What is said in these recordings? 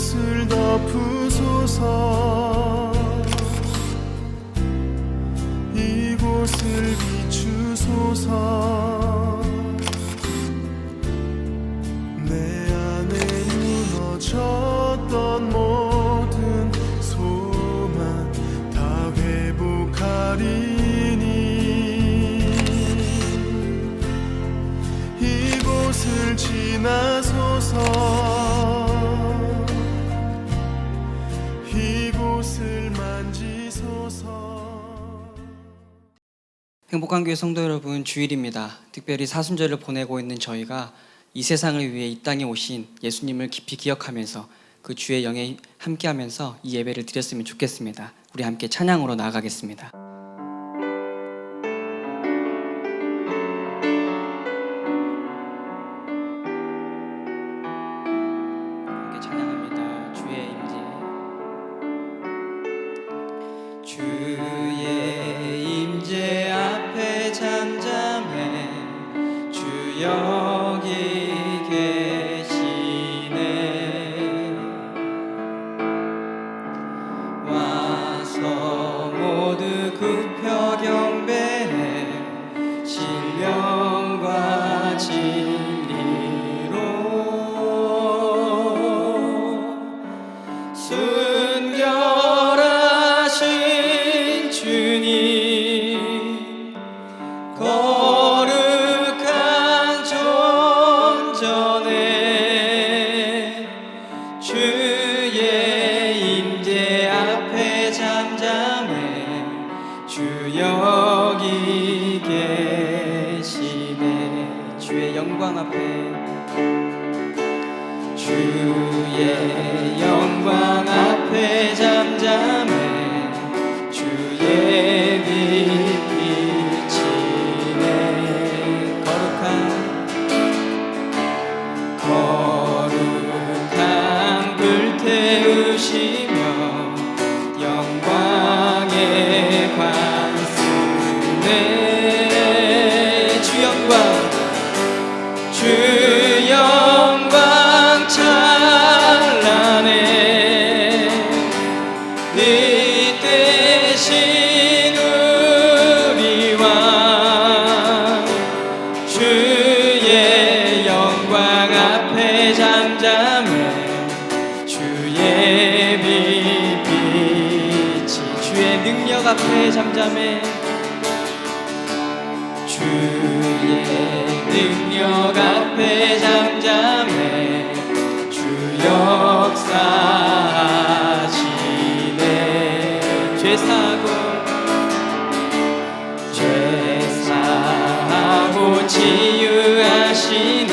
이곳을 덮으소서. 이곳을 비추소서. 내 안에 무너졌던 모든 소망 다 회복하리니. 이곳을 지나소서. 이곳을 만지소서. 행복한 교회 성도 여러분, 주일입니다. 특별히 사순절을 보내고 있는 저희가 이 세상을 위해 이 땅에 오신 예수님을 깊이 기억하면서 그 주의 영에 함께하면서 이 예배를 드렸으면 좋겠습니다. 우리 함께 찬양으로 나아가겠습니다. 함께 찬양합니다. 주의 임재. 주의 임재 앞에 잠잠해. 주 여기 계시네. 와서 모두 굽혀 경배해. 신령과 진리로 순결하신 주님, 거룩한 존전에 주의 임재 앞에 잠잠해. 주 여기 계시네. 주의 영광 앞에, 주의 영광 앞에 잠잠해. 주의 빛 비치네. 거룩한 불 태우시며 영광의 관수네. 주 영광 찬란해. 네 대신 우리 왕, 주의 영광 앞에 잠잠해. 주의 빛 비치. 주의 능력 앞에 잠잠해. 주의 능력 앞에 잠잠해. 주 역사하시네. 죄사하고 치유하시는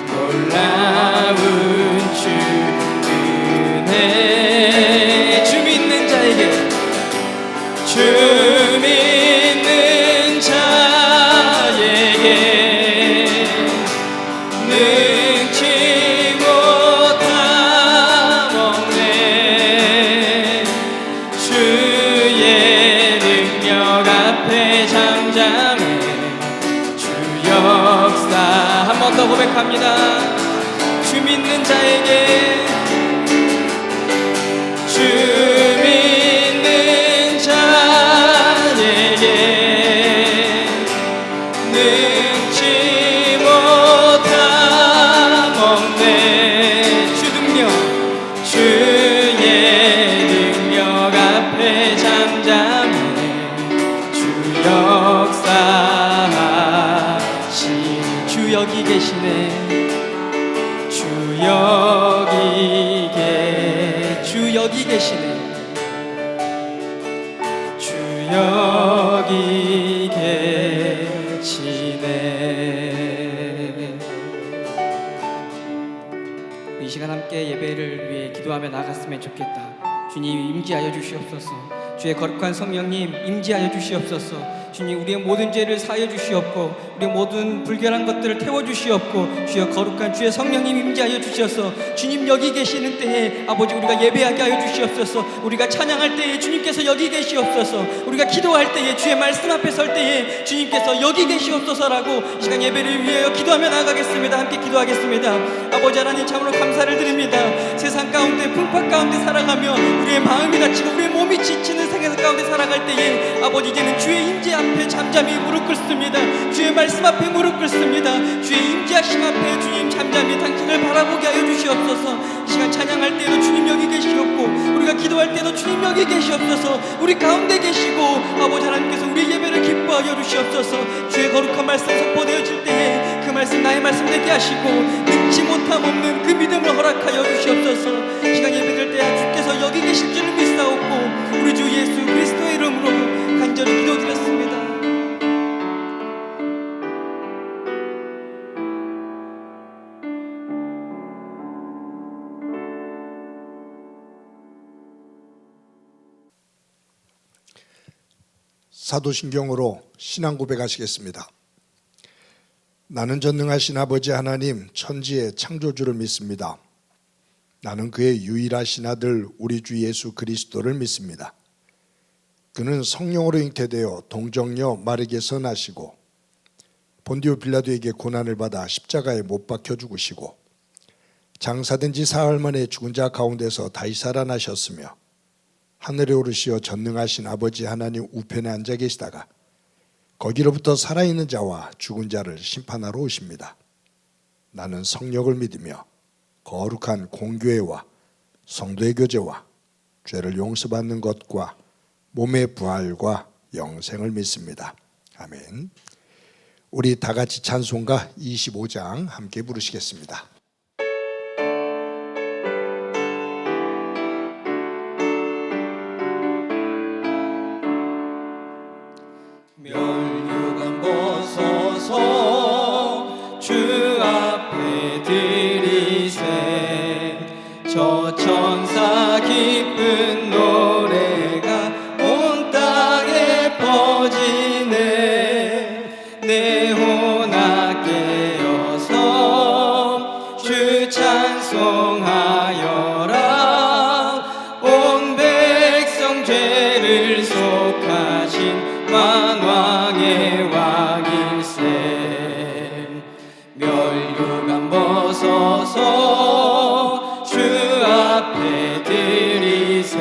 놀라운 주 은혜. 주 믿는 자에게, 주 믿는 자에게 능치 못함 없네. 주의 능력 앞에 잠잠해. 주 역사. 한 번 더 고백합니다. 주 믿는 자에게, 주 믿는 자에게 능치 못함 없네. 주의 능력 앞에 잠잠해. 주 역사하시니. 주 여기 계시네. 주 여기 계시네. 주 여기 계시네. 이 시간 함께 예배를 위해 기도하며 나갔으면 좋겠다. 주님 임재하여 주시옵소서. 주의 거룩한 성령님 임재하여 주시옵소서. 주님, 우리의 모든 죄를 사하여 주시옵고 우리의 모든 불결한 것들을 태워 주시옵고 주여 거룩한 주의 성령님 임재하여 주셔서 주님 여기 계시는 때에 아버지 우리가 예배하게 하여 주시옵소서. 우리가 찬양할 때에 주님께서 여기 계시옵소서. 우리가 기도할 때에 주의 말씀 앞에 설 때에 주님께서 여기 계시옵소서라고 이 시간 예배를 위하여 기도하며 나가겠습니다. 함께 기도하겠습니다. 아버지 하나님, 참으로 감사를 드립니다. 세상 가운데 풍파 가운데 살아가며 우리의 마음이 다치고 우리의 몸이 지치는 세상 가운데 살아갈 때에 아버지 이제는 주의 임재 앞에 잠잠히 무릎 꿇습니다. 주의 말씀 앞에 무릎 꿇습니다. 주의 임재하심 앞에 주님 잠잠히 당신을 바라보게 하여 주시옵소서. 이 시간 찬양할 때에도 주님 여기 계시옵고 우리가 기도할 때도 주님 여기 계시옵소서. 우리 가운데 계시고 아버지 하나님께서 우리 예배를 기뻐하여 주시옵소서. 주의 거룩한 말씀 선포되어질 때에 그 말씀 나의 말씀 되게 하시고 능치 못함 없는 그 믿음을 허락하여 주시옵소서. 이 시간 예배될 때 주께서 여기 계실 줄을 믿사옵고 우리 주 예수 그리스도의 이름으로 간절히 기도드렸습니다. 사도신경으로 신앙 고백하시겠습니다. 나는 전능하신 아버지 하나님 천지의 창조주를 믿습니다. 나는 그의 유일하신 아들 우리 주 예수 그리스도를 믿습니다. 그는 성령으로 잉태되어 동정녀 마르게서 나시고 본디오 빌라도에게 고난을 받아 십자가에 못 박혀 죽으시고 장사된 지 사흘 만에 죽은 자 가운데서 다시 살아나셨으며 하늘에 오르시어 전능하신 아버지 하나님 우편에 앉아 계시다가 거기로부터 살아있는 자와 죽은 자를 심판하러 오십니다. 나는 성령을 믿으며 거룩한 공교회와 성도의 교제와 죄를 용서받는 것과 몸의 부활과 영생을 믿습니다. 아멘. 우리 다 같이 찬송가 25장 함께 부르시겠습니다. 멸류관 벗어서 주 앞에 드리세 저 천사 기쁜 노래가 온 땅에 퍼지네 내 혼아 깨어서 주 찬송하여라 온 백성 죄를 속하신 만왕의 왕일세 멸류관 벗어서 주 앞에 드리세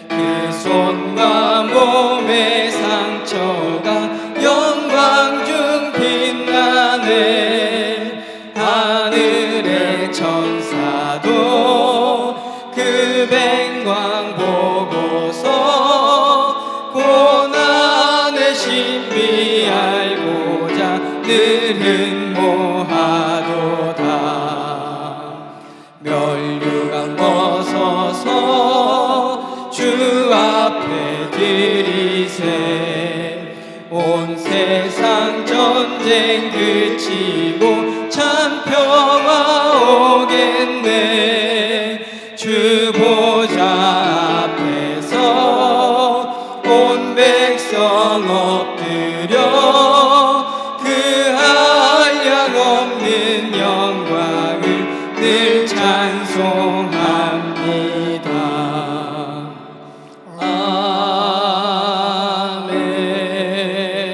그 손과 몸의 상처가 영광 중 빛나네 하늘의 천사도 그 백광 보고서 고난의 신비 알고자 늘 흠모하도다 멸류관 벗어서 주 앞에 드리세 온 세상 전쟁 그치고 참 평화 오겠네 주 보좌 앞에서 온 백성 엎드려 그 한량 없는 영광을 늘 찬송합니다.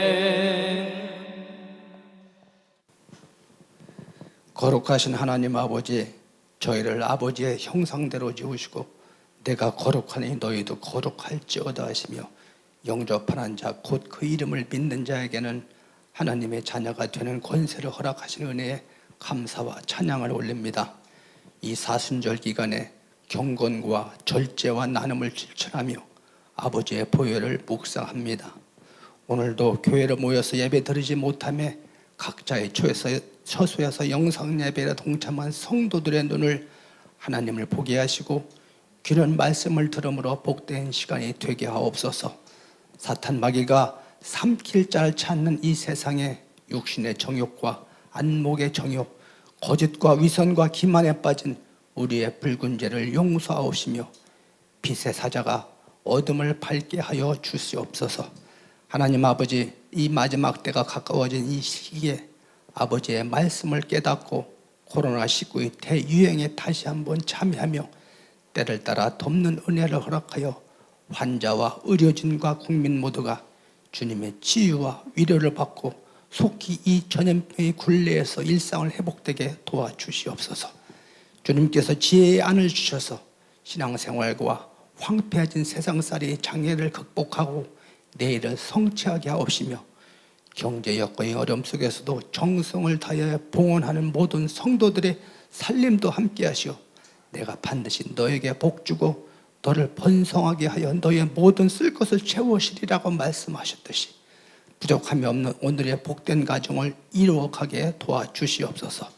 아멘. 거룩하신 하나님 아버지, 저희를 아버지의 형상대로 지으시고 내가 거룩하니 너희도 거룩할지어다 하시며 영접하는 자 곧 그 이름을 믿는 자에게는 하나님의 자녀가 되는 권세를 허락하신 은혜에 감사와 찬양을 올립니다. 이 사순절 기간에 경건과 절제와 나눔을 실천하며 아버지의 보혈을 묵상합니다. 오늘도 교회로 모여서 예배 드리지 못함에 각자의 처소에서 영상 예배에 동참한 성도들의 눈을 하나님을 보게 하시고 귀는 말씀을 들음으로 복된 시간이 되게 하옵소서. 사탄 마귀가 삼킬 자를 찾는 이 세상에 육신의 정욕과 안목의 정욕, 거짓과 위선과 기만에 빠진 우리의 붉은 죄를 용서하옵시며 빛의 사자가 어둠을 밝게 하여 주시옵소서. 하나님 아버지, 이 마지막 때가 가까워진 이 시기에 아버지의 말씀을 깨닫고 코로나19의 대유행에 다시 한번 참여하며 때를 따라 돕는 은혜를 허락하여 환자와 의료진과 국민 모두가 주님의 치유와 위로를 받고 속히 이 전염병의 굴레에서 일상을 회복되게 도와주시옵소서. 주님께서 지혜의 안을 주셔서 신앙생활과 황폐해진 세상살이의 장애를 극복하고 내일을 성취하게 하옵시며 경제 여건의 어려움 속에서도 정성을 다하여 봉헌하는 모든 성도들의 살림도 함께 하시오. 내가 반드시 너에게 복주고 너를 번성하게 하여 너의 모든 쓸 것을 채우시리라고 말씀하셨듯이 부족함이 없는 오늘의 복된 가정을 이루어가게 도와주시옵소서.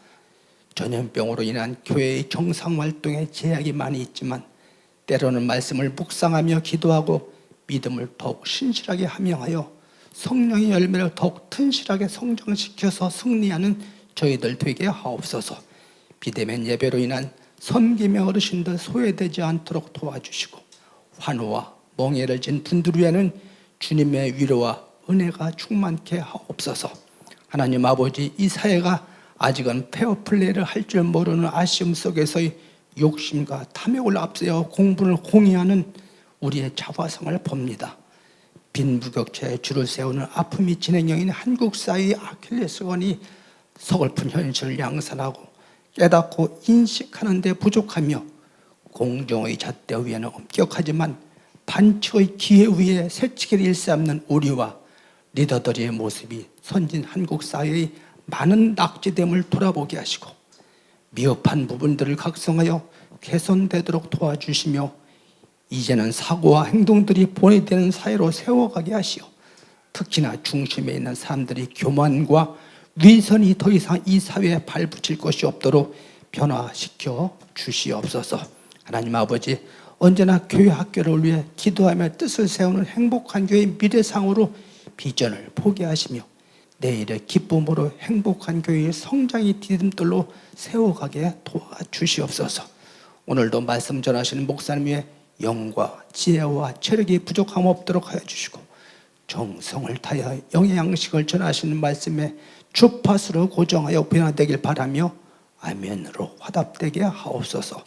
전염병으로 인한 교회의 정상활동에 제약이 많이 있지만 때로는 말씀을 묵상하며 기도하고 믿음을 더욱 신실하게 함양하여 성령의 열매를 더욱 튼실하게 성장시켜서 승리하는 저희들 되게 하옵소서. 비대면 예배로 인한 섬김의 어르신들 소외되지 않도록 도와주시고 환우와 멍에를 진 분들 위에는 주님의 위로와 은혜가 충만케 하옵소서. 하나님 아버지, 이 사회가 아직은 페어플레이를 할 줄 모르는 아쉬움 속에서의 욕심과 탐욕을 앞세워 공분을 공유하는 우리의 자화상을 봅니다. 빈부격차에 줄을 세우는 아픔이 진행형인 한국 사회의 아킬레스건이 서글픈 현실을 양산하고 깨닫고 인식하는 데 부족하며 공정의 잣대 위에는 엄격하지만 반칙의 기회 위에 새치기를 일삼는 우리와 리더들의 모습이 선진 한국 사회의 많은 낙지됨을 돌아보게 하시고 미흡한 부분들을 각성하여 개선되도록 도와주시며 이제는 사고와 행동들이 본이되는 사회로 세워가게 하시오. 특히나 중심에 있는 사람들이 교만과 위선이 더 이상 이 사회에 발붙일 것이 없도록 변화시켜 주시옵소서. 하나님 아버지, 언제나 교회 학교를 위해 기도하며 뜻을 세우는 행복한 교회 미래상으로 비전을 포기하시며 내일의 기쁨으로 행복한 교회의 성장의 디딤돌로 세워가게 도와주시옵소서. 오늘도 말씀 전하시는 목사님 위해 영과 지혜와 체력이 부족함 없도록 하여 주시고 정성을 다하여 영의 양식을 전하시는 말씀에 주파수로 고정하여 변화되길 바라며 아멘으로 화답되게 하옵소서.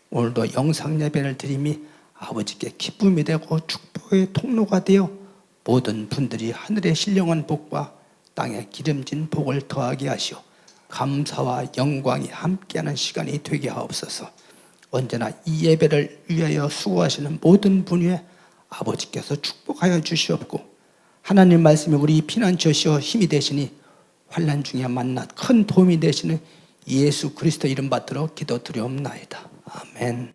오늘도 영상 예배를 드림이 아버지께 기쁨이 되고 축복의 통로가 되어 모든 분들이 하늘의 신령한 복과 땅에 기름진 복을 더하게 하시오. 감사와 영광이 함께하는 시간이 되게 하옵소서. 언제나 이 예배를 위하여 수고하시는 모든 분 위에 아버지께서 축복하여 주시옵고 하나님 말씀이 우리 피난처시오 힘이 되시니 환난 중에 만나 큰 도움이 되시는 예수 그리스도 이름 받들어 기도드리옵나이다. 아멘.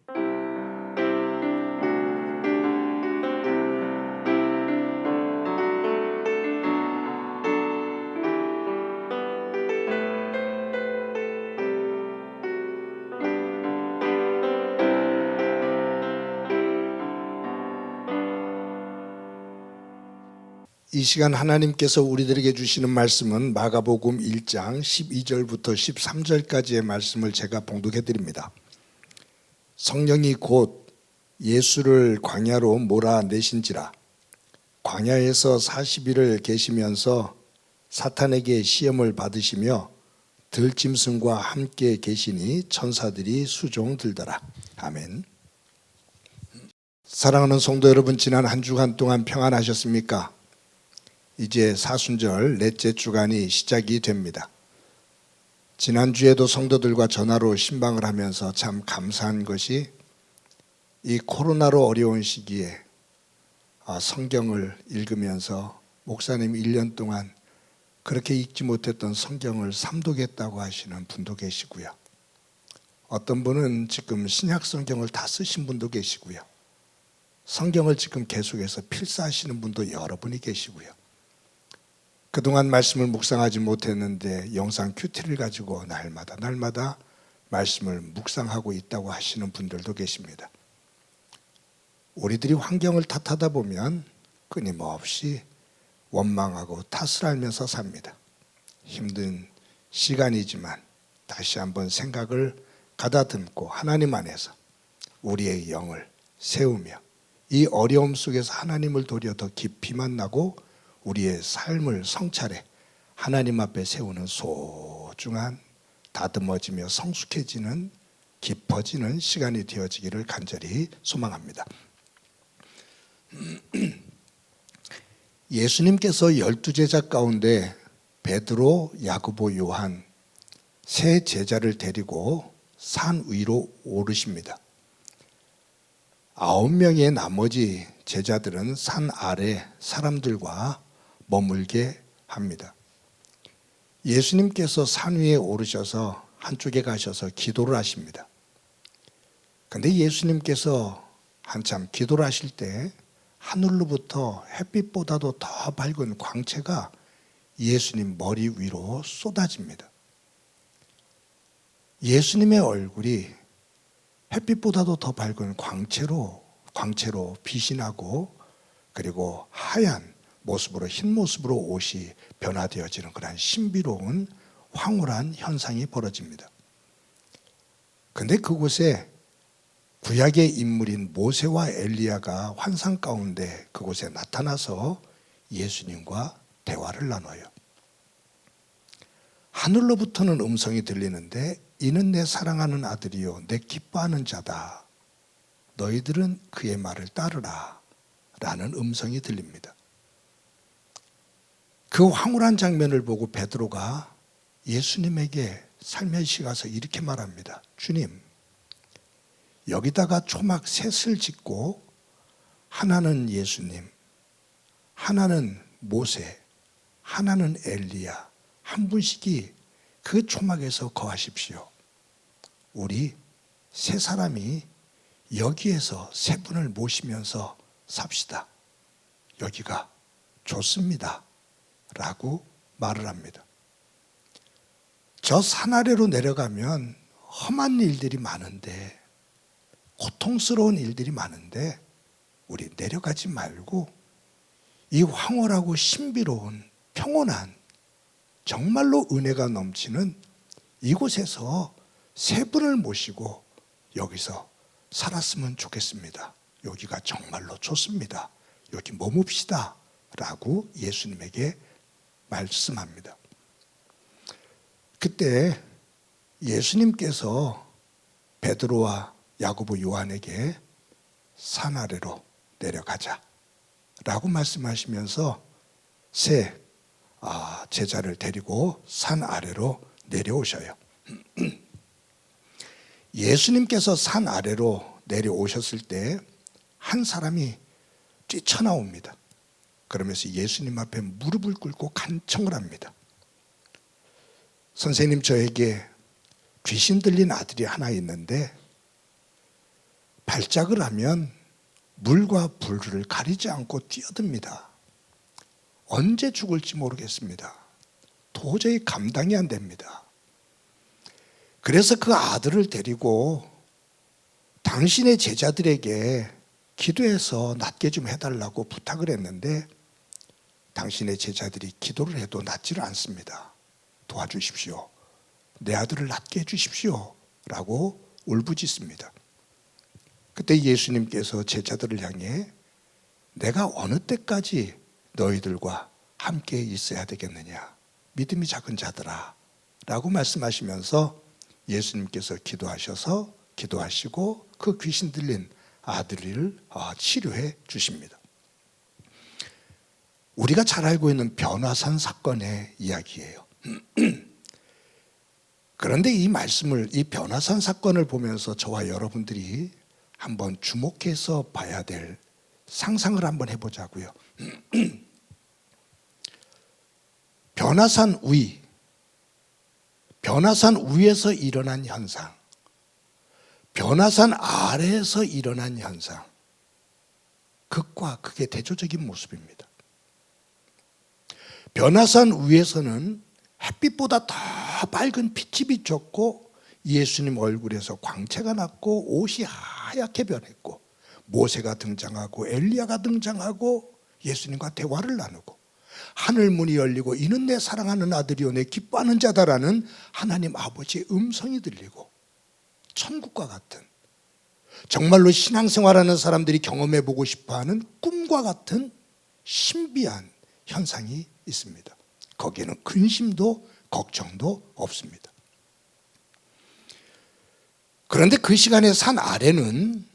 이 시간 하나님께서 우리들에게 주시는 말씀은 마가복음 1장 12절부터 13절까지의 말씀을 제가 봉독해 드립니다. 성령이 곧 예수를 광야로 몰아내신지라 광야에서 40일을 계시면서 사탄에게 시험을 받으시며 들짐승과 함께 계시니 천사들이 수종 들더라. 아멘. 사랑하는 성도 여러분, 지난 한 주간 동안 평안하셨습니까? 이제 사순절 넷째 주간이 시작이 됩니다. 지난주에도 성도들과 전화로 신방을 하면서 참 감사한 것이 이 코로나로 어려운 시기에 성경을 읽으면서 목사님 1년 동안 그렇게 읽지 못했던 성경을 삼독했다고 하시는 분도 계시고요. 어떤 분은 지금 신약 성경을 다 쓰신 분도 계시고요. 성경을 지금 계속해서 필사하시는 분도 여러 분이 계시고요. 그동안 말씀을 묵상하지 못했는데 영상 큐티를 가지고 날마다 말씀을 묵상하고 있다고 하시는 분들도 계십니다. 우리들이 환경을 탓하다 보면 끊임없이 원망하고 탓을 하면서 삽니다. 힘든 시간이지만 다시 한번 생각을 가다듬고 하나님 안에서 우리의 영을 세우며 이 어려움 속에서 하나님을 도려 더 깊이 만나고 우리의 삶을 성찰해 하나님 앞에 세우는 소중한 다듬어지며 성숙해지는 깊어지는 시간이 되어지기를 간절히 소망합니다. 예수님께서 12제자 가운데 베드로, 야고보, 요한 세 제자를 데리고 산 위로 오르십니다. 9명의 나머지 제자들은 산 아래 사람들과 머물게 합니다. 예수님께서 산 위에 오르셔서 한쪽에 가셔서 기도를 하십니다. 그런데 예수님께서 한참 기도를 하실 때 하늘로부터 햇빛보다도 더 밝은 광채가 예수님 머리 위로 쏟아집니다. 예수님의 얼굴이 햇빛보다도 더 밝은 광채로 빛이 나고 그리고 하얀 모습으로 흰 모습으로 옷이 변화되어지는 그런 신비로운 황홀한 현상이 벌어집니다. 그런데 그곳에 구약의 인물인 모세와 엘리야가 환상 가운데 그곳에 나타나서 예수님과 대화를 나눠요. 하늘로부터는 음성이 들리는데 이는 내 사랑하는 아들이요 내 기뻐하는 자다. 너희들은 그의 말을 따르라 라는 음성이 들립니다. 그 황홀한 장면을 보고 베드로가 예수님에게 살며시 가서 이렇게 말합니다. 주님, 여기다가 초막 셋을 짓고 하나는 예수님, 하나는 모세, 하나는 엘리야, 한 분씩이 그 초막에서 거하십시오. 우리 세 사람이 여기에서 세 분을 모시면서 삽시다. 여기가 좋습니다. 라고 말을 합니다. 저 산 아래로 내려가면 험한 일들이 많은데 고통스러운 일들이 많은데 우리 내려가지 말고 이 황홀하고 신비로운 평온한 정말로 은혜가 넘치는 이곳에서 세 분을 모시고 여기서 살았으면 좋겠습니다. 여기가 정말로 좋습니다. 여기 머뭅시다 라고 예수님에게 말씀합니다. 그때 예수님께서 베드로와 야고보, 요한에게 산 아래로 내려가자 라고 말씀하시면서 세 제자를 데리고 산 아래로 내려오셔요. 예수님께서 산 아래로 내려오셨을 때 한 사람이 뛰쳐나옵니다. 그러면서 예수님 앞에 무릎을 꿇고 간청을 합니다. 선생님, 저에게 귀신 들린 아들이 하나 있는데 발작을 하면 물과 불을 가리지 않고 뛰어듭니다. 언제 죽을지 모르겠습니다. 도저히 감당이 안 됩니다. 그래서 그 아들을 데리고 당신의 제자들에게 기도해서 낫게 좀 해달라고 부탁을 했는데 당신의 제자들이 기도를 해도 낫지를 않습니다. 도와주십시오. 내 아들을 낫게 해주십시오. 라고 울부짖습니다. 그때 예수님께서 제자들을 향해 내가 어느 때까지 너희들과 함께 있어야 되겠느냐, 믿음이 작은 자들아 라고 말씀하시면서 예수님께서 기도하시고 그 귀신 들린 아들을 치료해 주십니다. 우리가 잘 알고 있는 변화산 사건의 이야기예요. 그런데 이 말씀을, 이 변화산 사건을 보면서 저와 여러분들이 한번 주목해서 봐야 될 상상을 한번 해보자고요. 변화산 위에서 일어난 현상, 변화산 아래에서 일어난 현상, 극과 극의 대조적인 모습입니다. 변화산 위에서는 햇빛보다 더 밝은 빛이 비쳤고 예수님 얼굴에서 광채가 났고 옷이 하얗게 변했고 모세가 등장하고 엘리야가 등장하고 예수님과 대화를 나누고 하늘 문이 열리고 이는 내 사랑하는 아들이요 내 기뻐하는 자다라는 하나님 아버지의 음성이 들리고 천국과 같은, 정말로 신앙생활하는 사람들이 경험해보고 싶어하는 꿈과 같은 신비한 현상이 있습니다. 거기에는 근심도 걱정도 없습니다. 그런데 그 시간에 산 아래는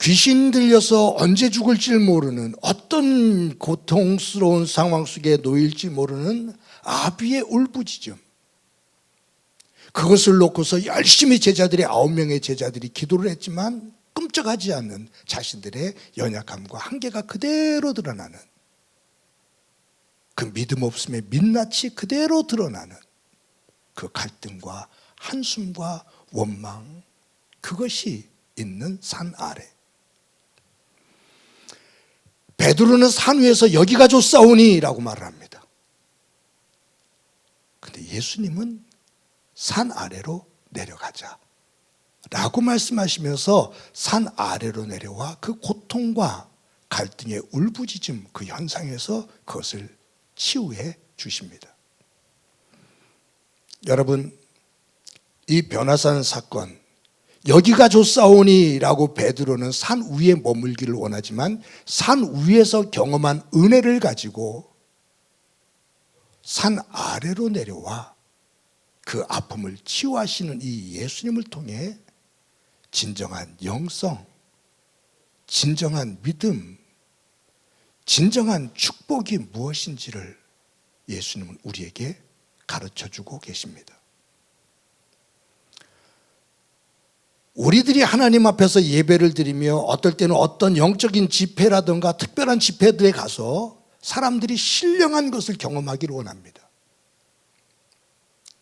귀신 들려서 언제 죽을지 모르는, 어떤 고통스러운 상황 속에 놓일지 모르는 아비의 울부짖음, 그것을 놓고서 열심히 제자들이 9명의 제자들이 기도를 했지만 끔찍하지 않는 자신들의 연약함과 한계가 그대로 드러나는, 그 믿음 없음의 민낯이 그대로 드러나는 그 갈등과 한숨과 원망, 그것이 있는 산 아래. 베드로는 산 위에서 여기가 좋사오니 라고 말을 합니다. 근데 예수님은 산 아래로 내려가자 라고 말씀하시면서 산 아래로 내려와 그 고통과 갈등의 울부짖음, 그 현상에서 그것을 치유해 주십니다. 여러분, 이 변화산 사건, 여기가 좋사오니 라고 베드로는 산 위에 머물기를 원하지만 산 위에서 경험한 은혜를 가지고 산 아래로 내려와 그 아픔을 치유하시는 이 예수님을 통해 진정한 영성, 진정한 믿음, 진정한 축복이 무엇인지를 예수님은 우리에게 가르쳐주고 계십니다. 우리들이 하나님 앞에서 예배를 드리며 어떨 때는 어떤 영적인 집회라든가 특별한 집회들에 가서 사람들이 신령한 것을 경험하기를 원합니다.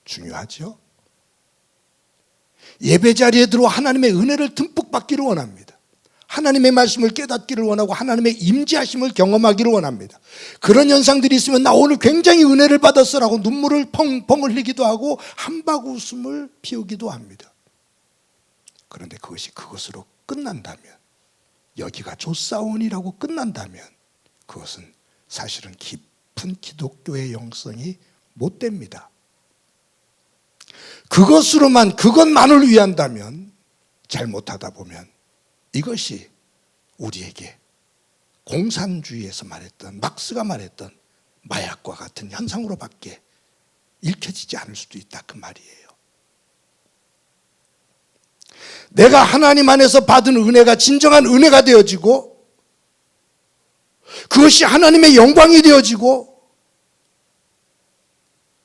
중요하죠? 예배 자리에 들어 하나님의 은혜를 듬뿍 받기를 원합니다. 하나님의 말씀을 깨닫기를 원하고 하나님의 임재하심을 경험하기를 원합니다. 그런 현상들이 있으면 나 오늘 굉장히 은혜를 받았어라고 눈물을 펑펑 흘리기도 하고 한박 웃음을 피우기도 합니다. 그런데 그것이 그것으로 끝난다면, 여기가 좋사오니라고 끝난다면 그것은 사실은 깊은 기독교의 영성이 못 됩니다. 그것만을 위한다면, 잘못하다 보면 이것이 우리에게 공산주의에서 말했던, 막스가 말했던 마약과 같은 현상으로밖에 읽혀지지 않을 수도 있다, 그 말이에요. 내가 하나님 안에서 받은 은혜가 진정한 은혜가 되어지고 그것이 하나님의 영광이 되어지고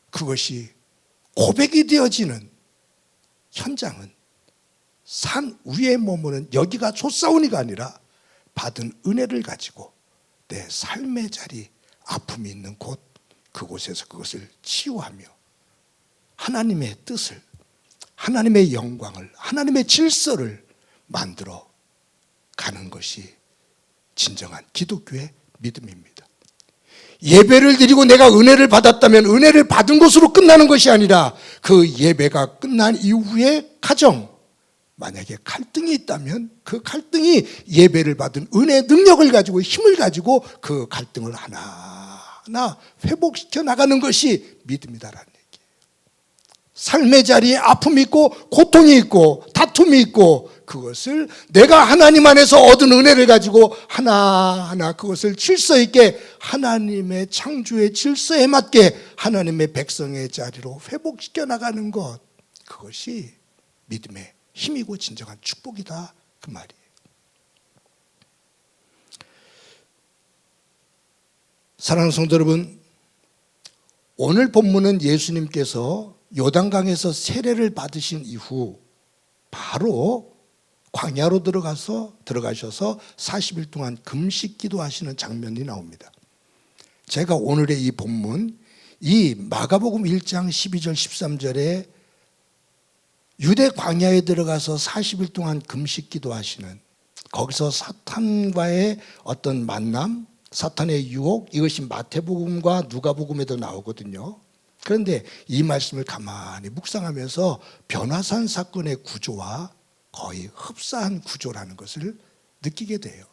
그것이 고백이 되어지는 현장은 산 위에 머무는 여기가 좋사오니가 아니라 받은 은혜를 가지고 내 삶의 자리, 아픔이 있는 곳, 그곳에서 그것을 치유하며 하나님의 뜻을, 하나님의 영광을, 하나님의 질서를 만들어 가는 것이 진정한 기독교의 믿음입니다. 예배를 드리고 내가 은혜를 받았다면 은혜를 받은 것으로 끝나는 것이 아니라 그 예배가 끝난 이후의 가정, 만약에 갈등이 있다면 그 갈등이 예배를 받은 은혜의 능력을 가지고, 힘을 가지고 그 갈등을 하나하나 회복시켜 나가는 것이 믿음이다라는 얘기예요. 삶의 자리에 아픔이 있고 고통이 있고 다툼이 있고 그것을 내가 하나님 안에서 얻은 은혜를 가지고 하나하나 그것을 질서 있게 하나님의 창조의 질서에 맞게 하나님의 백성의 자리로 회복시켜 나가는 것, 그것이 믿음의 힘이고 진정한 축복이다, 그 말이에요. 사랑하는 성도 여러분, 오늘 본문은 예수님께서 요단강에서 세례를 받으신 이후 바로 광야로 들어가셔서 40일 동안 금식 기도하시는 장면이 나옵니다. 제가 오늘의 이 본문, 이 마가복음 1장 12절 13절에 유대 광야에 들어가서 40일 동안 금식 기도하시는, 거기서 사탄과의 어떤 만남, 사탄의 유혹, 이것이 마태복음과 누가복음에도 나오거든요. 그런데 이 말씀을 가만히 묵상하면서 변화산 사건의 구조와 거의 흡사한 구조라는 것을 느끼게 돼요.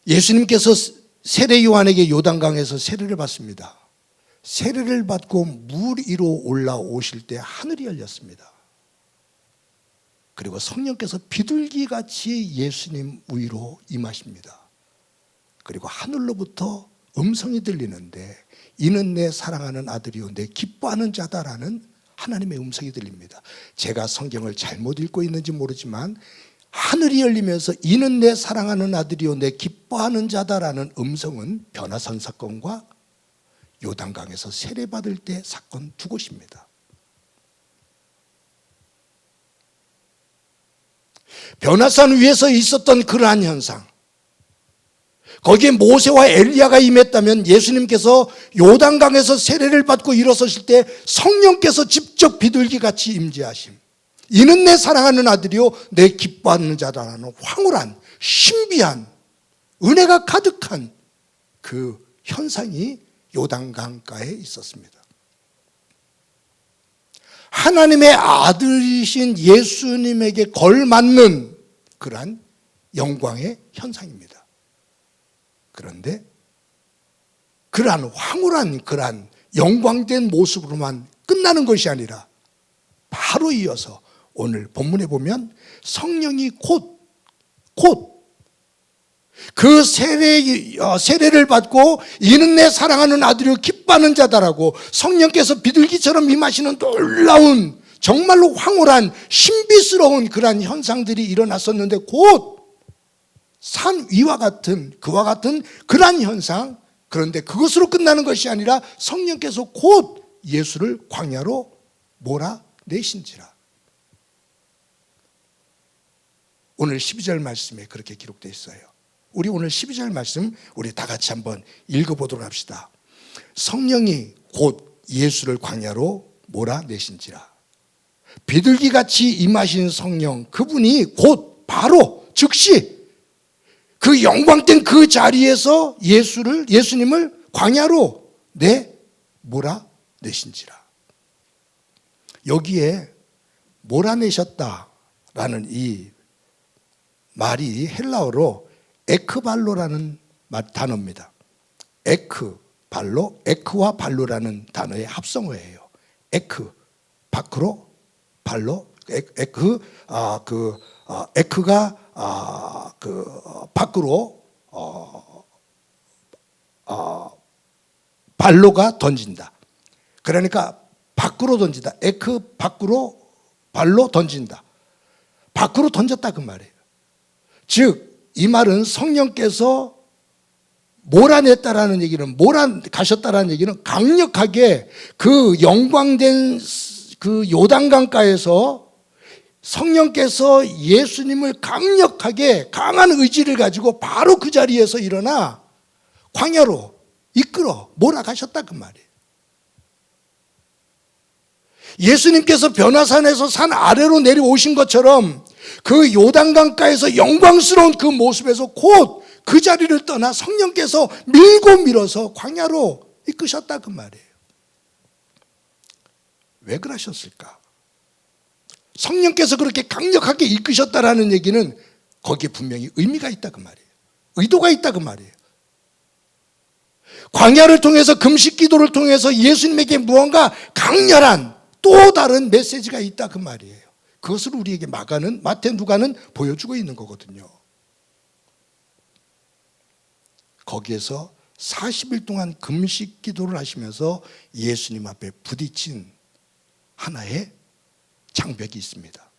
예수님께서 세례 요한에게 요단강에서 세례를 받습니다. 세례를 받고 물 위로 올라오실 때 하늘이 열렸습니다. 그리고 성령께서 비둘기같이 예수님 위로 임하십니다. 그리고 하늘로부터 음성이 들리는데 이는 내 사랑하는 아들이요 내 기뻐하는 자다라는 하나님의 음성이 들립니다. 제가 성경을 잘못 읽고 있는지 모르지만 하늘이 열리면서 이는 내 사랑하는 아들이요 내 기뻐하는 자다라는 음성은 변화산 사건과 요단강에서 세례받을 때 사건 두 곳입니다. 변화산 위에서 있었던 그러한 현상, 거기에 모세와 엘리야가 임했다면 예수님께서 요단강에서 세례를 받고 일어서실 때 성령께서 직접 비둘기같이 임재하심, 이는 내 사랑하는 아들이요 내 기뻐하는 자다라는 황홀한 신비한 은혜가 가득한 그 현상이 요단강가에 있었습니다. 하나님의 아들이신 예수님에게 걸맞는 그러한 영광의 현상입니다. 그런데 그러한 황홀한 그러한 영광된 모습으로만 끝나는 것이 아니라 바로 이어서 오늘 본문에 보면 성령이 곧 그 세례를 받고 이는 내 사랑하는 아들이요 기뻐하는 자다라고 성령께서 비둘기처럼 임하시는 놀라운 정말로 황홀한 신비스러운 그러한 현상들이 일어났었는데 곧 산 위와 같은 그와 같은 그러한 현상, 그런데 그것으로 끝나는 것이 아니라 성령께서 곧 예수를 광야로 몰아내신지라. 오늘 12절 말씀에 그렇게 기록되어 있어요. 우리 오늘 12절 말씀 우리 다 같이 한번 읽어보도록 합시다. 성령이 곧 예수를 광야로 몰아내신지라. 비둘기같이 임하신 성령, 그분이 곧 바로 즉시 그 영광된 그 자리에서 예수님을 광야로 몰아내신지라. 여기에 몰아내셨다라는 이 말이 헬라어로 에크발로라는 단어입니다. 에크와 발로라는 단어의 합성어예요. 에크, 밖으로, 발로, 에크가 밖으로, 발로가 던진다. 그러니까 밖으로 던진다. 에크 밖으로, 발로 던진다. 밖으로 던졌다 그 말이에요. 즉 이 말은 성령께서 몰아냈다라는 얘기는, 몰아가셨다라는 얘기는 강력하게 그 영광된 그 요단강가에서 성령께서 예수님을 강력하게 강한 의지를 가지고 바로 그 자리에서 일어나 광야로 이끌어 몰아가셨다 그 말이에요. 예수님께서 변화산에서 산 아래로 내려오신 것처럼 그 요단강가에서 영광스러운 그 모습에서 곧 그 자리를 떠나 성령께서 밀고 밀어서 광야로 이끄셨다 그 말이에요. 왜 그러셨을까? 성령께서 그렇게 강력하게 이끄셨다라는 얘기는 거기에 분명히 의미가 있다 그 말이에요. 의도가 있다 그 말이에요. 광야를 통해서 금식 기도를 통해서 예수님에게 무언가 강렬한 또 다른 메시지가 있다 그 말이에요. 그것을 우리에게 마태, 누가는 보여주고 있는 거거든요. 거기에서 40일 동안 금식 기도를 하시면서 예수님 앞에 부딪힌 하나의 장벽이 있습니다.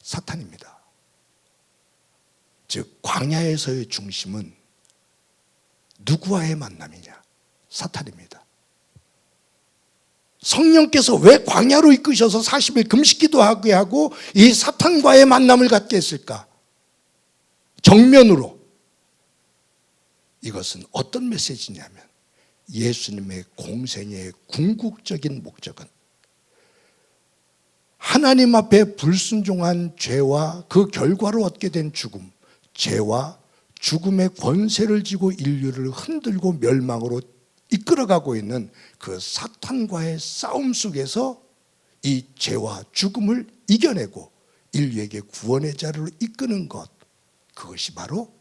사탄입니다. 즉 광야에서의 중심은 누구와의 만남이냐? 사탄입니다. 성령께서 왜 광야로 이끄셔서 40일 금식 기도하게 하고 이 사탄과의 만남을 갖게 했을까? 정면으로. 이것은 어떤 메시지냐면 예수님의 공생의 궁극적인 목적은 하나님 앞에 불순종한 죄와 그 결과로 얻게 된 죽음, 죄와 죽음의 권세를 쥐고 인류를 흔들고 멸망으로 이끌어가고 있는 그 사탄과의 싸움 속에서 이 죄와 죽음을 이겨내고 인류에게 구원의 자리로 이끄는 것, 그것이 바로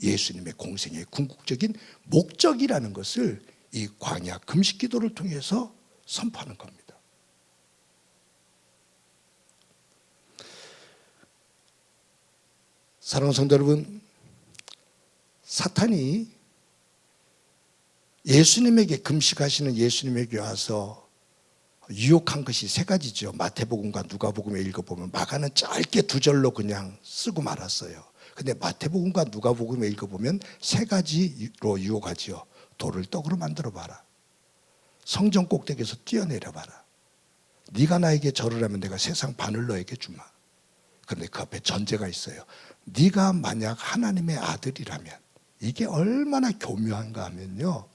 예수님의 공생의 궁극적인 목적이라는 것을 이 광야 금식 기도를 통해서 선포하는 겁니다. 사랑하는 성도 여러분, 사탄이 예수님에게 금식하시는 예수님에게 와서 유혹한 것이 세 가지죠. 마태복음과 누가복음에 읽어보면 마가는 짧게 두 절로 그냥 쓰고 말았어요. 근데 마태복음과 누가복음에 읽어보면 세 가지로 유혹하지요. 돌을 떡으로 만들어 봐라. 성전 꼭대기에서 뛰어내려 봐라. 네가 나에게 절을 하면 내가 세상 반을 너에게 주마. 그런데 그 앞에 전제가 있어요. 네가 만약 하나님의 아들이라면, 이게 얼마나 교묘한가 하면요,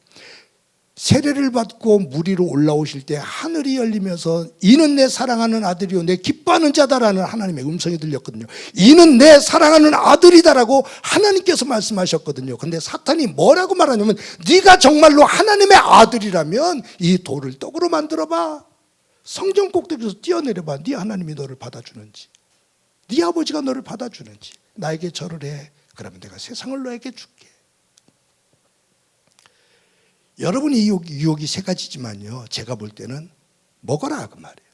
세례를 받고 물 위로 올라오실 때 하늘이 열리면서 이는 내 사랑하는 아들이요 내 기뻐하는 자다라는 하나님의 음성이 들렸거든요. 이는 내 사랑하는 아들이다라고 하나님께서 말씀하셨거든요. 그런데 사탄이 뭐라고 말하냐면, 네가 정말로 하나님의 아들이라면 이 돌을 떡으로 만들어봐. 성전 꼭대기에서 뛰어내려봐. 네 하나님이 너를 받아주는지, 네 아버지가 너를 받아주는지. 나에게 절을 해. 그러면 내가 세상을 너에게 줄게. 여러분이 유혹이 세 가지지만요, 제가 볼 때는 먹어라 그 말이에요.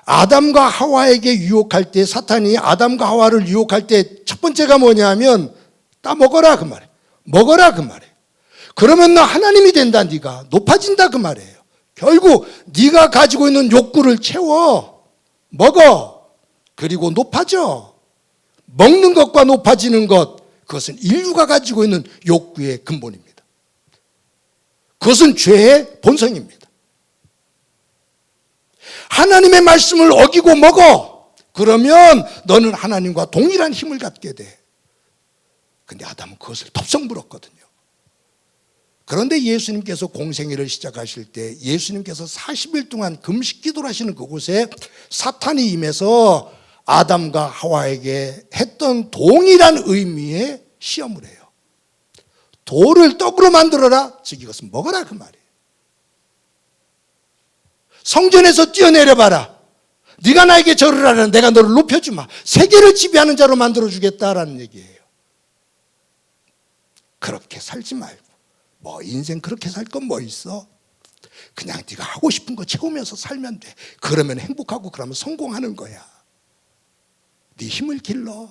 아담과 하와에게 유혹할 때, 사탄이 아담과 하와를 유혹할 때 첫 번째가 뭐냐면 따 먹어라 그 말이에요. 먹어라 그 말이에요. 그러면 너 하나님이 된다. 네가 높아진다 그 말이에요. 결국 네가 가지고 있는 욕구를 채워 먹어. 그리고 높아져. 먹는 것과 높아지는 것, 그것은 인류가 가지고 있는 욕구의 근본입니다. 그것은 죄의 본성입니다. 하나님의 말씀을 어기고 먹어. 그러면 너는 하나님과 동일한 힘을 갖게 돼. 근데 아담은 그것을 덥석 물었거든요. 그런데 예수님께서 공생애를 시작하실 때 예수님께서 40일 동안 금식 기도를 하시는 그곳에 사탄이 임해서 아담과 하와에게 했던 동일한 의미의 시험을 해요. 돌을 떡으로 만들어라. 즉 이것은 먹어라 그 말이에요. 성전에서 뛰어내려 봐라. 네가 나에게 절을 하라. 내가 너를 높여주마. 세계를 지배하는 자로 만들어주겠다라는 얘기예요. 그렇게 살지 말고, 뭐 인생 그렇게 살 건 뭐 있어? 그냥 네가 하고 싶은 거 채우면서 살면 돼. 그러면 행복하고 그러면 성공하는 거야. 네 힘을 길러.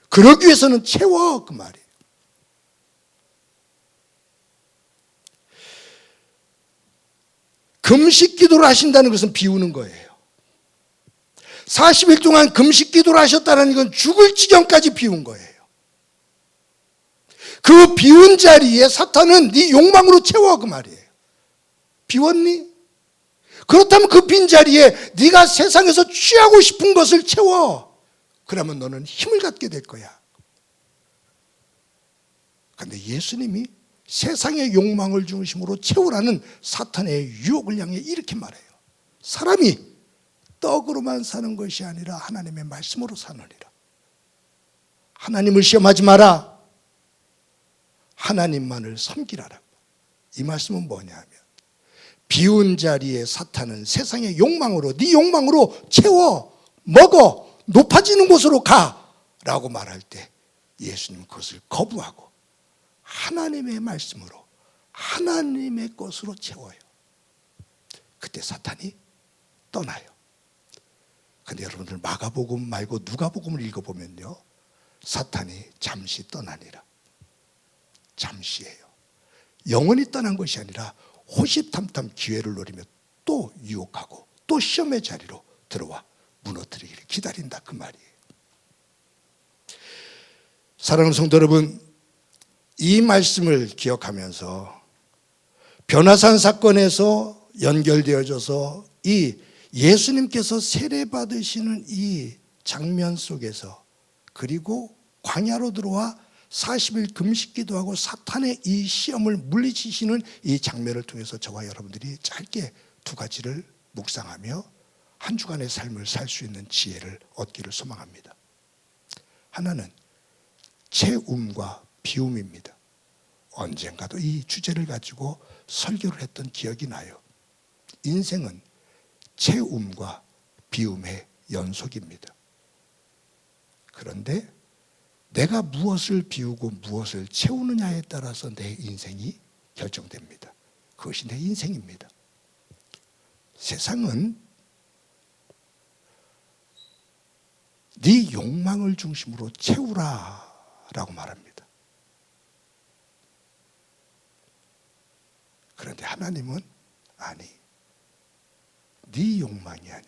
그러기 위해서는 채워 그 말이에요. 금식 기도를 하신다는 것은 비우는 거예요. 40일 동안 금식 기도를 하셨다는 건 죽을 지경까지 비운 거예요. 그 비운 자리에 사탄은 네 욕망으로 채워 그 말이에요. 비웠니? 그렇다면 그 빈 자리에 네가 세상에서 취하고 싶은 것을 채워. 그러면 너는 힘을 갖게 될 거야. 그런데 예수님이 세상의 욕망을 중심으로 채우라는 사탄의 유혹을 향해 이렇게 말해요. 사람이 떡으로만 사는 것이 아니라 하나님의 말씀으로 사느니라. 하나님을 시험하지 마라. 하나님만을 섬기라라고. 이 말씀은 뭐냐면, 비운 자리에 사탄은 세상의 욕망으로, 네 욕망으로 채워 먹어 높아지는 곳으로 가라고 말할 때 예수님은 그것을 거부하고 하나님의 말씀으로, 하나님의 것으로 채워요. 그때 사탄이 떠나요. 근데 여러분들 마가복음 말고 누가복음을 읽어보면요, 사탄이 잠시 떠나니라. 잠시예요. 영원히 떠난 것이 아니라 호시탐탐 기회를 노리며 또 유혹하고 또 시험의 자리로 들어와 무너뜨리기를 기다린다 그 말이에요. 사랑하는 성도 여러분, 이 말씀을 기억하면서 변화산 사건에서 연결되어져서 이 예수님께서 세례받으시는 이 장면 속에서, 그리고 광야로 들어와 40일 금식 기도하고 사탄의 이 시험을 물리치시는 이 장면을 통해서 저와 여러분들이 짧게 두 가지를 묵상하며 한 주간의 삶을 살 수 있는 지혜를 얻기를 소망합니다. 하나는 채움과 비움입니다. 언젠가도 이 주제를 가지고 설교를 했던 기억이 나요. 인생은 채움과 비움의 연속입니다. 그런데 내가 무엇을 비우고 무엇을 채우느냐에 따라서 내 인생이 결정됩니다. 그것이 내 인생입니다. 세상은 네 욕망을 중심으로 채우라 라고 말합니다. 그런데 하나님은 아니, 네 욕망이 아닌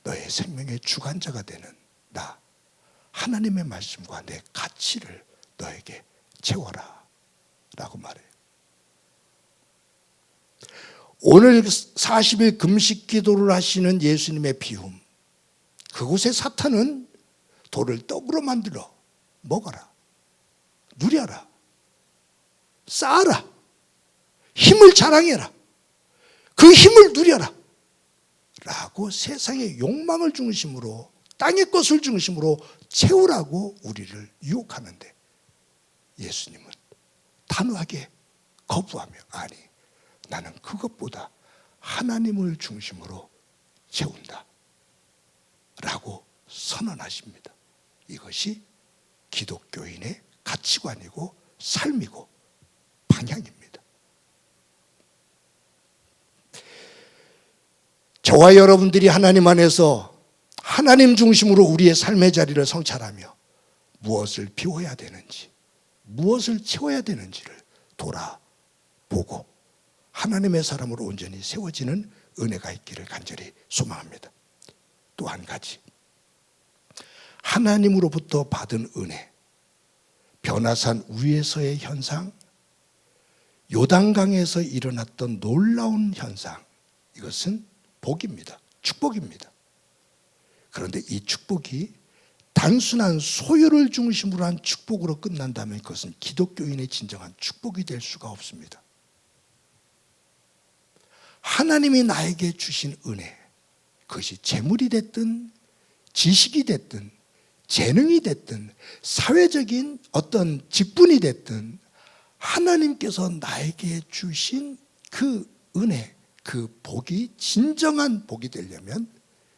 너의 생명의 주관자가 되는 나 하나님의 말씀과 내 가치를 너에게 채워라 라고 말해요. 오늘 40일 금식 기도를 하시는 예수님의 비움, 그곳에 사탄은 돌을 떡으로 만들어 먹어라, 누려라, 쌓아라, 힘을 자랑해라, 그 힘을 누려라 라고 세상의 욕망을 중심으로, 땅의 것을 중심으로 채우라고 우리를 유혹하는데 예수님은 단호하게 거부하며 아니, 나는 그것보다 하나님을 중심으로 채운다 라고 선언하십니다. 이것이 기독교인의 가치관이고 삶이고 방향입니다. 저와 여러분들이 하나님 안에서 하나님 중심으로 우리의 삶의 자리를 성찰하며 무엇을 비워야 되는지, 무엇을 채워야 되는지를 돌아보고 하나님의 사람으로 온전히 세워지는 은혜가 있기를 간절히 소망합니다. 또 한 가지, 하나님으로부터 받은 은혜, 변화산 위에서의 현상, 요단강에서 일어났던 놀라운 현상, 이것은 복입니다. 축복입니다. 그런데 이 축복이 단순한 소유를 중심으로 한 축복으로 끝난다면 그것은 기독교인의 진정한 축복이 될 수가 없습니다. 하나님이 나에게 주신 은혜, 그것이 재물이 됐든 지식이 됐든 재능이 됐든 사회적인 어떤 직분이 됐든 하나님께서 나에게 주신 그 은혜, 그 복이 진정한 복이 되려면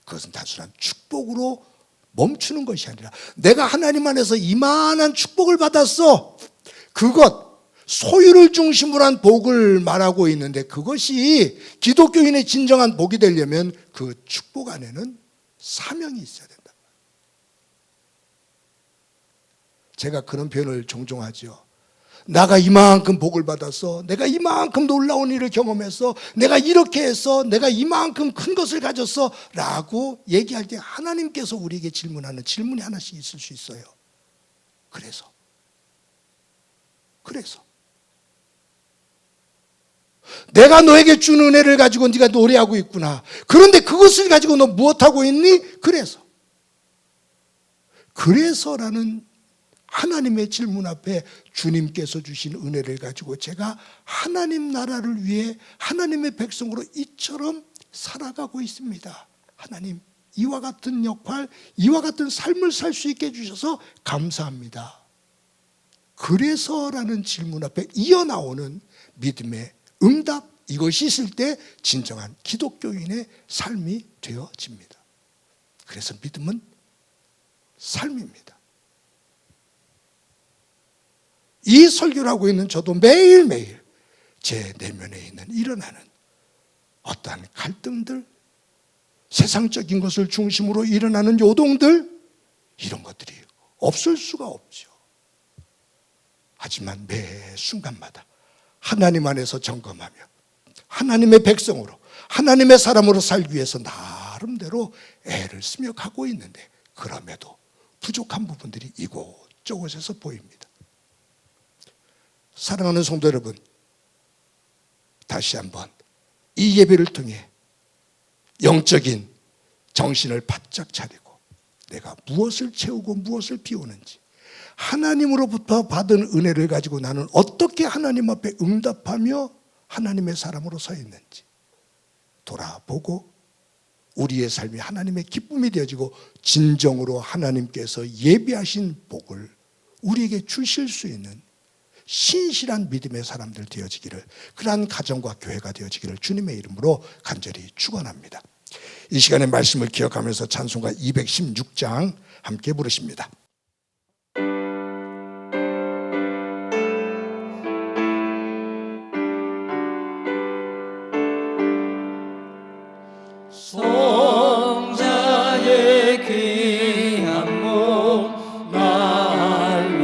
그것은 단순한 축복으로 멈추는 것이 아니라 내가 하나님 안에서 이만한 축복을 받았어, 그것 소유를 중심으로 한 복을 말하고 있는데 그것이 기독교인의 진정한 복이 되려면 그 축복 안에는 사명이 있어야 된다. 제가 그런 표현을 종종 하죠. 내가 이만큼 복을 받았어, 내가 이만큼 놀라운 일을 경험했어, 내가 이렇게 했어, 내가 이만큼 큰 것을 가졌어 라고 얘기할 때 하나님께서 우리에게 질문하는 질문이 하나씩 있을 수 있어요. 그래서 내가 너에게 준 은혜를 가지고 네가 노래하고 있구나. 그런데 그것을 가지고 너 무엇하고 있니? 그래서라는 하나님의 질문 앞에 주님께서 주신 은혜를 가지고 제가 하나님 나라를 위해 하나님의 백성으로 이처럼 살아가고 있습니다. 하나님, 이와 같은 역할, 이와 같은 삶을 살 수 있게 해주셔서 감사합니다. 그래서라는 질문 앞에 이어나오는 믿음의 응답, 이것이 있을 때 진정한 기독교인의 삶이 되어집니다. 그래서 믿음은 삶입니다. 이 설교를 하고 있는 저도 매일매일 제 내면에 있는 일어나는 어떠한 갈등들, 세상적인 것을 중심으로 일어나는 요동들, 이런 것들이 없을 수가 없죠. 하지만 매 순간마다 하나님 안에서 점검하며 하나님의 백성으로, 하나님의 사람으로 살기 위해서 나름대로 애를 쓰며 가고 있는데 그럼에도 부족한 부분들이 이곳저곳에서 보입니다. 사랑하는 성도 여러분, 다시 한번 이 예배를 통해 영적인 정신을 바짝 차리고 내가 무엇을 채우고 무엇을 비우는지, 하나님으로부터 받은 은혜를 가지고 나는 어떻게 하나님 앞에 응답하며 하나님의 사람으로 서 있는지 돌아보고 우리의 삶이 하나님의 기쁨이 되어지고 진정으로 하나님께서 예비하신 복을 우리에게 주실 수 있는 신실한 믿음의 사람들 되어지기를, 그러한 가정과 교회가 되어지기를 주님의 이름으로 간절히 축원합니다. 이 시간의 말씀을 기억하면서 찬송가 216장 함께 부르십니다. 성자의 귀한 몸 날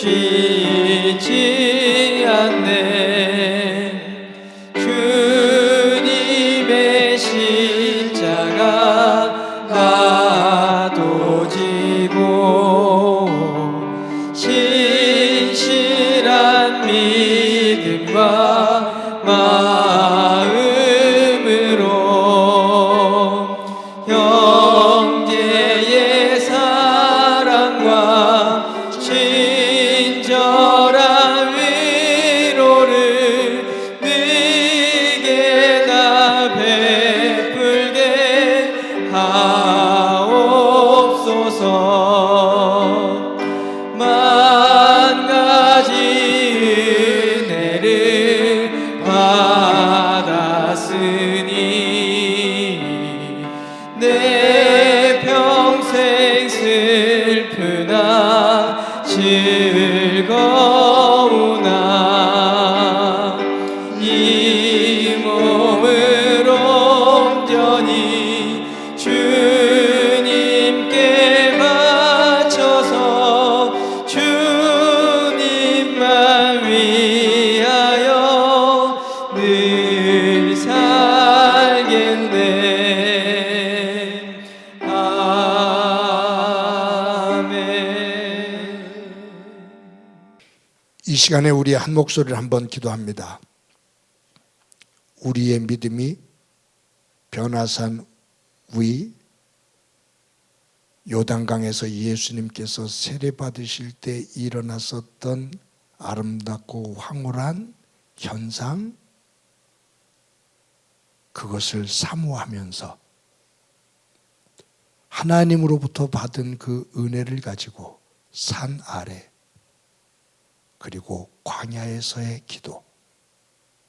쉬지 않네. 주님의 십자가 나도 지고 신실한 믿음과 마음으로 형제의 사랑과 친절한 위로를 네게 다 베풀게 하옵소서. 만 가지 은혜를 받았으니 내 평생 슬프나 즐거우나 이 몸을 온전히 주님께 바쳐서 주님만 위하여 늘 살겠네. 아멘. 이 시간에 우리 한 목소리를 한번 기도합니다. 우리의 믿음이 변화산 위 요단강에서 예수님께서 세례받으실 때 일어났었던 아름답고 황홀한 현상, 그것을 사모하면서 하나님으로부터 받은 그 은혜를 가지고 산 아래 그리고 광야에서의 기도,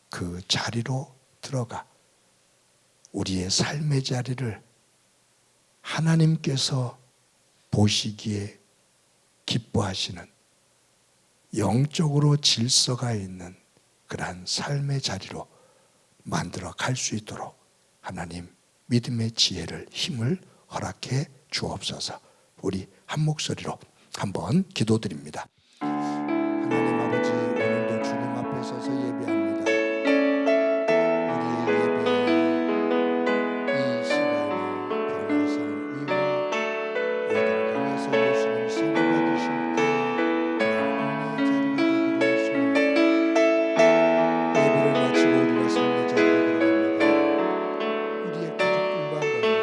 그 자리로 들어가 우리의 삶의 자리를 하나님께서 보시기에 기뻐하시는 영적으로 질서가 있는 그러한 삶의 자리로 만들어 갈 수 있도록 하나님 믿음의 지혜를, 힘을 허락해 주옵소서. 우리 한 목소리로 한번 기도드립니다. 하나님 아버지, 오늘도 주님 앞에 서서 예배합니다. 우리의 예배 이 시간이 변화산 위와 요단강에서 예수님 세례받으실 때 예배를 마치고 우리가 삶의 자리에 들어갑니다. 우리의 가족들과 이제 우리의 일터로 돌아가고 우리의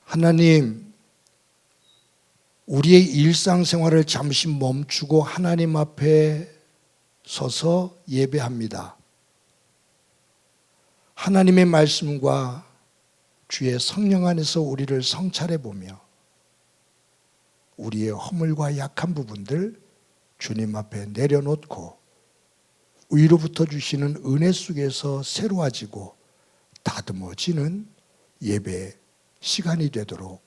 일상생활로 하나님, 우리의 일상생활을 잠시 멈추고 하나님 앞에 서서 예배합니다. 하나님의 말씀과 주의 성령 안에서 우리를 성찰해 보며 우리의 허물과 약한 부분들 주님 앞에 내려놓고 위로부터 주시는 은혜 속에서 새로워지고 다듬어지는 예배 시간이 되도록,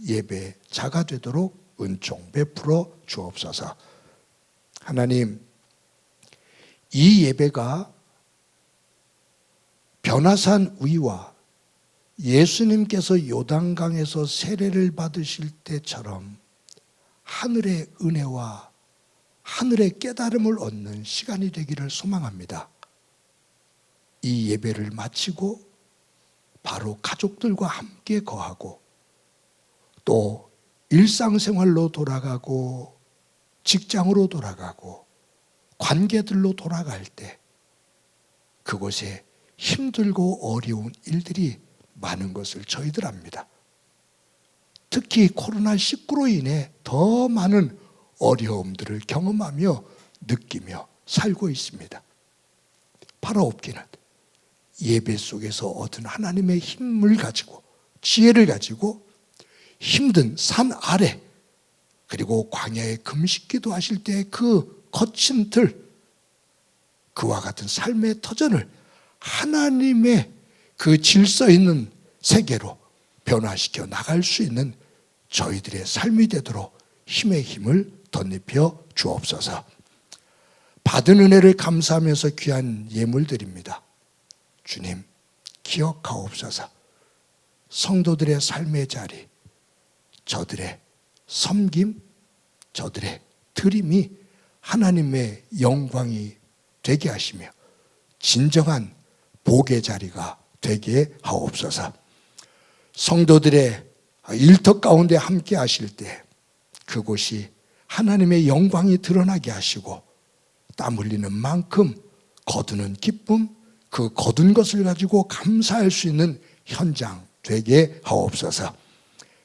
예배자가 되도록 은총 베풀어 주옵소서. 하나님, 이 예배가 변화산 위와 예수님께서 요단강에서 세례를 받으실 때처럼 하늘의 은혜와 하늘의 깨달음을 얻는 시간이 되기를 소망합니다. 이 예배를 마치고 바로 가족들과 함께 거하고 또 일상생활로 돌아가고 직장으로 돌아가고 관계들로 돌아갈 때 그곳에 힘들고 어려운 일들이 많은 것을 저희들 압니다. 특히 코로나19로 인해 더 많은 어려움들을 경험하며 느끼며 살고 있습니다. 바라옵기는 예배 속에서 얻은 하나님의 힘을 가지고 지혜를 가지고 힘든 산 아래 그리고 광야에 금식기도 하실 때 그 거친 들 그와 같은 삶의 터전을 하나님의 그 질서 있는 세계로 변화시켜 나갈 수 있는 저희들의 삶이 되도록 힘의 힘을 덧입혀 주옵소서. 받은 은혜를 감사하면서 귀한 예물 드립니다. 주님 기억하옵소서. 성도들의 삶의 자리, 저들의 섬김, 저들의 드림이 하나님의 영광이 되게 하시며 진정한 복의 자리가 되게 하옵소서. 성도들의 일터 가운데 함께 하실 때 그곳이 하나님의 영광이 드러나게 하시고 땀 흘리는 만큼 거두는 기쁨, 그 거둔 것을 가지고 감사할 수 있는 현장 되게 하옵소서.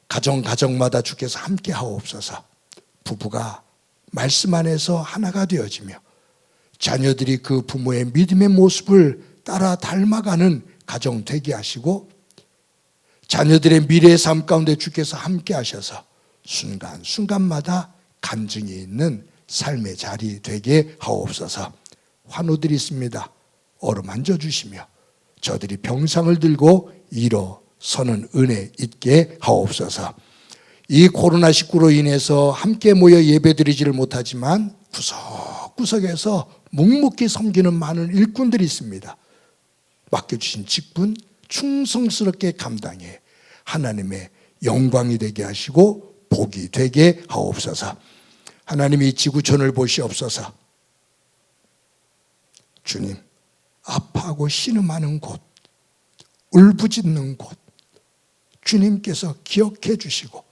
가정마다 주께서 함께 하옵소서. 부부가 말씀 안에서 하나가 되어지며 자녀들이 그 부모의 믿음의 모습을 따라 닮아가는 가정 되게 하시고 자녀들의 미래의 삶 가운데 주께서 함께 하셔서 순간순간마다 간증이 있는 삶의 자리 되게 하옵소서. 환우들이 있습니다. 어루만져 주시며 저들이 병상을 들고 일어서는 은혜 있게 하옵소서. 이 코로나19로 인해서 함께 모여 예배드리지를 못하지만 구석구석에서 묵묵히 섬기는 많은 일꾼들이 있습니다. 맡겨주신 직분 충성스럽게 감당해 하나님의 영광이 되게 하시고 복이 되게 하옵소서. 하나님이 지구촌을 보시옵소서. 주님, 아파하고 신음하는 곳, 울부짖는 곳 주님께서 기억해 주시고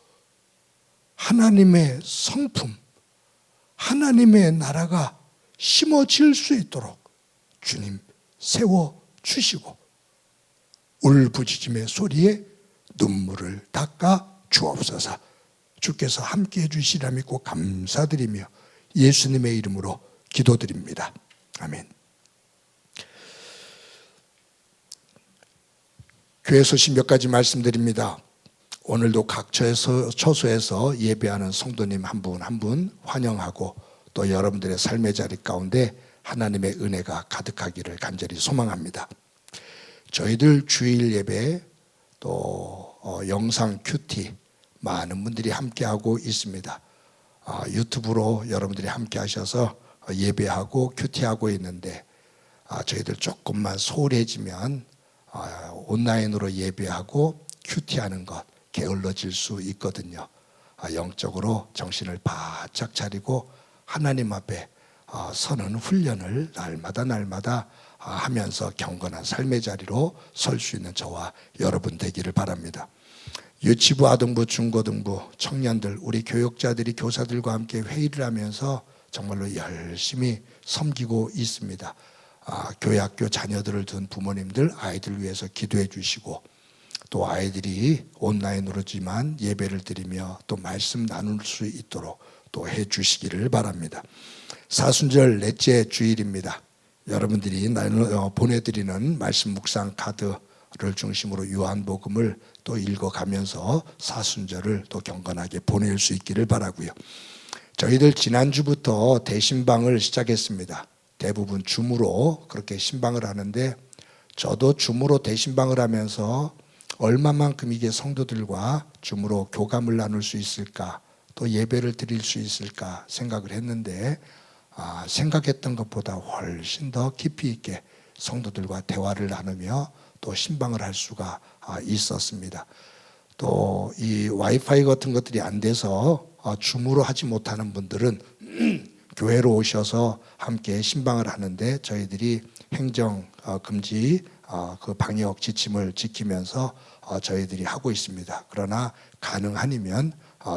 하나님의 성품, 하나님의 나라가 심어질 수 있도록 주님 세워주시고 울부짖음의 소리에 눈물을 닦아 주옵소서. 주께서 함께해 주시리라 믿고 감사드리며 예수님의 이름으로 기도드립니다. 아멘. 교회 소식 몇 가지 말씀드립니다. 오늘도 각 처소에서 예배하는 성도님 한 분 한 분 환영하고 또 여러분들의 삶의 자리 가운데 하나님의 은혜가 가득하기를 간절히 소망합니다. 저희들 주일 예배 또 영상 큐티 많은 분들이 함께하고 있습니다. 유튜브로 여러분들이 함께 하셔서 예배하고 큐티하고 있는데 저희들 조금만 소홀해지면 온라인으로 예배하고 큐티하는 것 게을러질 수 있거든요. 영적으로 정신을 바짝 차리고 하나님 앞에 서는 훈련을 날마다 하면서 경건한 삶의 자리로 설 수 있는 저와 여러분 되기를 바랍니다. 유치부, 아동부, 중고등부, 청년들, 우리 교육자들이 교사들과 함께 회의를 하면서 정말로 열심히 섬기고 있습니다. 교회 학교 자녀들을 둔 부모님들 아이들 위해서 기도해 주시고 또 아이들이 온라인으로지만 예배를 드리며 또 말씀 나눌 수 있도록 또 해 주시기를 바랍니다. 사순절 넷째 주일입니다. 여러분들이 보내드리는 말씀 묵상 카드를 중심으로 요한복음을 또 읽어가면서 사순절을 또 경건하게 보낼 수 있기를 바라고요. 저희들 지난주부터 대신방을 시작했습니다. 대부분 줌으로 그렇게 신방을 하는데 저도 줌으로 대신방을 하면서 얼마만큼 이게 성도들과 줌으로 교감을 나눌 수 있을까 또 예배를 드릴 수 있을까 생각을 했는데 생각했던 것보다 훨씬 더 깊이 있게 성도들과 대화를 나누며 또 신방을 할 수가 있었습니다. 또 이 와이파이 같은 것들이 안 돼서 줌으로 하지 못하는 분들은 교회로 오셔서 함께 신방을 하는데 저희들이 행정 금지 그 방역 지침을 지키면서 저희들이 하고 있습니다. 그러나 가능하면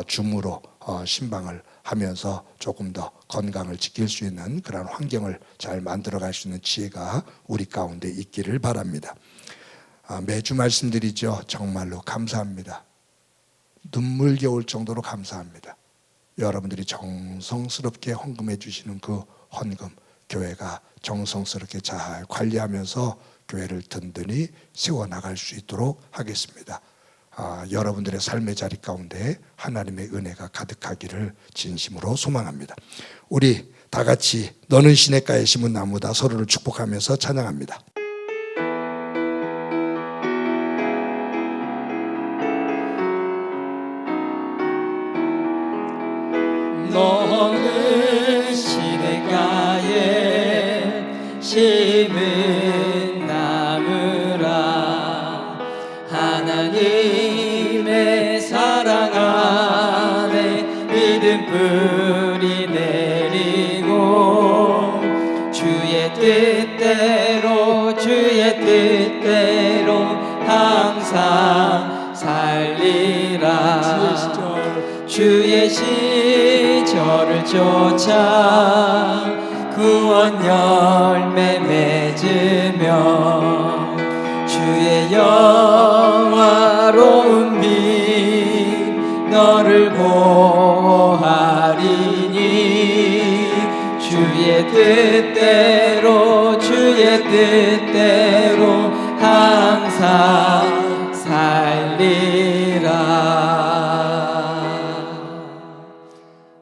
줌으로 신방을 하면서 조금 더 건강을 지킬 수 있는 그런 환경을 잘 만들어갈 수 있는 지혜가 우리 가운데 있기를 바랍니다. 매주 말씀드리죠. 정말로 감사합니다. 눈물겨울 정도로 감사합니다. 여러분들이 정성스럽게 헌금해 주시는 그 헌금, 교회가 정성스럽게 잘 관리하면서 교회를 든든히 세워나갈 수 있도록 하겠습니다. 여러분들의 삶의 자리 가운데 하나님의 은혜가 가득하기를 진심으로 소망합니다. 우리 다 같이 너는 시냇가에 심은 나무다 서로를 축복하면서 찬양합니다. 너는 시냇가에 심은 나무라 하나님의 사랑 안에 믿음 뿌리 내리고 주의 뜻대로 항상 살리라 주의 시절을 쫓아 구원 열매 맺으며 주의 영화로운 빛 너를 보호하리니 주의 뜻대로 항상 살리라.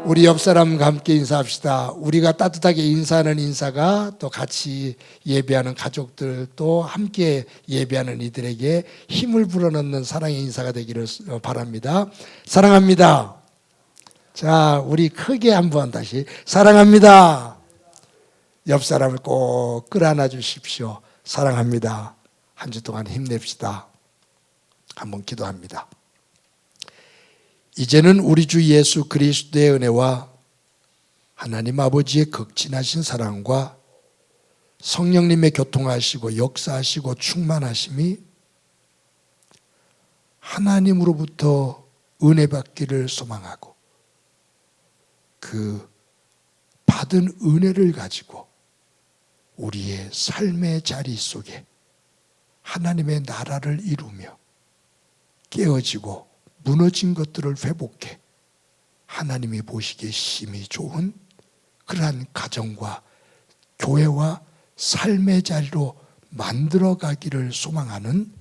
우리 옆 사람과 함께 인사합시다. 우리가 따뜻하게 인사하는 인사가 또 같이 예배하는 가족들 또 함께 예배하는 이들에게 힘을 불어넣는 사랑의 인사가 되기를 바랍니다. 사랑합니다. 자, 우리 크게 한번 다시 사랑합니다. 옆 사람을 꼭 끌어안아 주십시오. 사랑합니다. 한 주 동안 힘냅시다. 한번 기도합니다. 이제는 우리 주 예수 그리스도의 은혜와 하나님 아버지의 극진하신 사랑과 성령님의 교통하시고 역사하시고 충만하심이 하나님으로부터 은혜 받기를 소망하고 그 받은 은혜를 가지고 우리의 삶의 자리 속에 하나님의 나라를 이루며 깨어지고 무너진 것들을 회복해 하나님이 보시기에 심히 좋은 그러한 가정과 교회와 삶의 자리로 만들어가기를 소망하는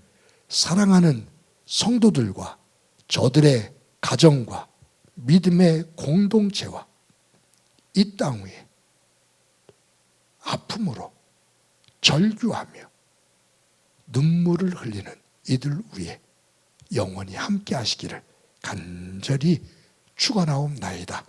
사랑하는 성도들과 저들의 가정과 믿음의 공동체와 이 땅 위에 아픔으로 절규하며 눈물을 흘리는 이들 위에 영원히 함께 하시기를 간절히 축원하옵나이다.